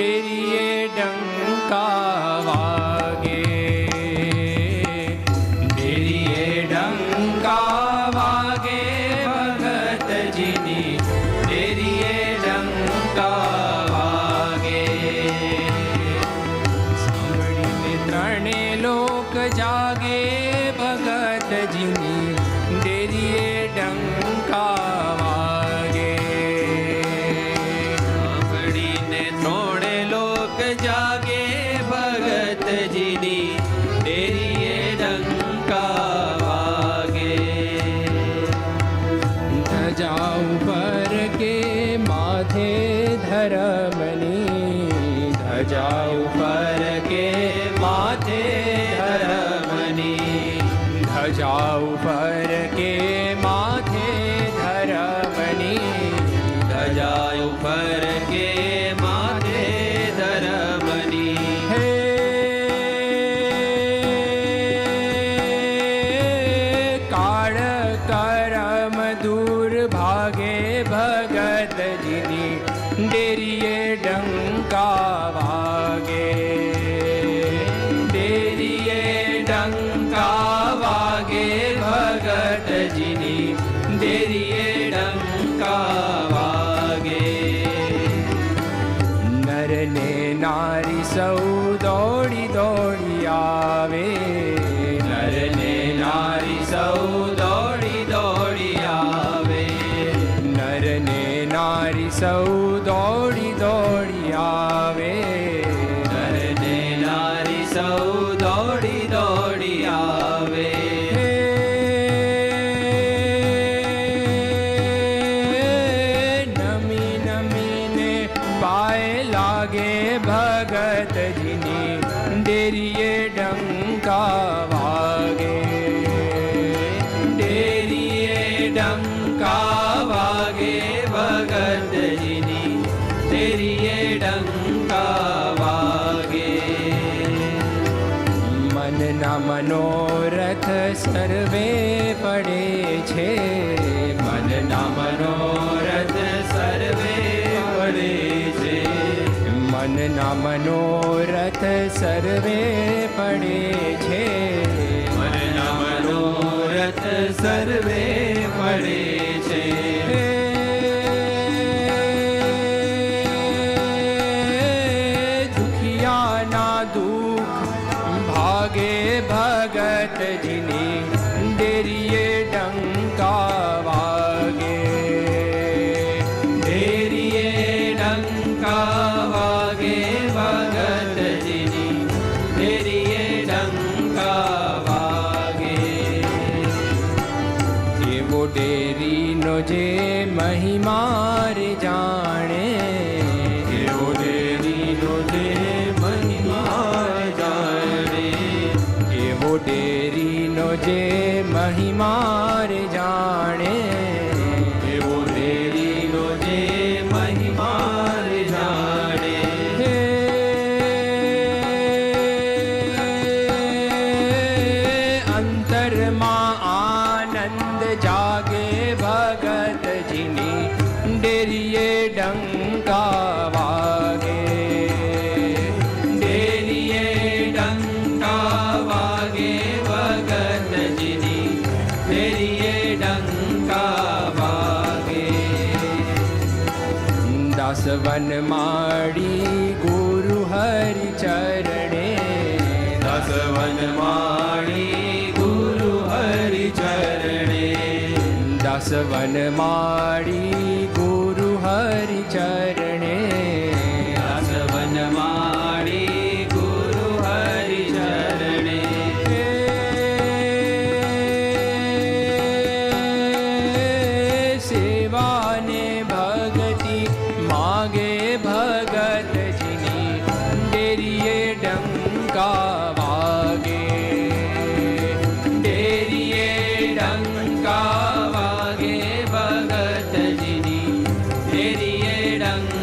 ડેરીએ ડંકા વાગે, ડેરીએ ડંકા વાગે ભગતજીની, ડેરીએ ડંકા વાગે. સાંભળીને ત્રણે લોક જાગે ભગતજીની, ડેરીએ ડંકા વાગે. સાંભળીને ત્રણે લોક જાગે ભગતજીની, ડેરીએ ડંકા વાગે. ધજા ઉપર કે માથે ધર્મની, ધજા ઉપર કે માથે ધર્મની, ધજા ઉપર કે માથે ધર્મની, ધજા ઉપર કે માથે ધર્મની. હે કાળ કરમ દૂર ભાગે ભગતજીની, ડેરીએ ડંકા વાગે, ડેરીએ ડંકા વાગે ભગતજીની, ડેરીએ ડંકા વાગે. નર ને નારી સૌ દોડી દોડી આવે, નર ને નારી સૌ દોડી દોડી આવે, નર ને નારી સૌ દોડી દોડી આવે, નર ને નારી સૌ દોડી દોડી આવે. નમી નમીને પાય લાગે ભગતજીની, ડેરીએ ડંકા વાગે, ડેરીએ ડંકા વાગે ભગતજીની, ડેરીએ ડંકા વાગે. મનના મનોરથ સર્વે પડે છે, મનના મનોરથ સર્વે પડે છે, મનના મનોરથ સર્વે પડે છે, મનના મનોરથ સર્વે પડે છે. દુખિયાના દુઃખ ભાગે ભગતજીની, ડેરીએ ડંકા વાગે, ડેરીએ ડંકા વાગે ભગતજીની, ડેરીએ ડંકા વાગે. એવો ડેરીનો જે મહિમા રે જાણે, એવો ડેરીનો જે મહિમા જાણે, એવો ડેરીનો જે મહિમા રે જાણે, એવો ડેરીનો જે મહિમા જાણે. હે અંતરમાં આનંદ જાગે ભગતજીની, ડેરીએ ડંકા વાગે, ડેરીએ ડંકા વાગે ભગતજીની, ડેરીએ ડંકા વાગે. દાસવન માડી ગુરુ હરિ ચરણે, દસવન માળી ગુરુ હરિ ચરણે, દાસવન માડી ગુરુ હરિ ચરણે, દસવન માળી ગુરુ હરિ ચરણે. સેવાને ભગતિ માગે ભગતજીની, ડેરીએ ડંકા વાગે, ડેરીએ ડંકા વાગે ભગતજીની, ડેરીએ ડંકા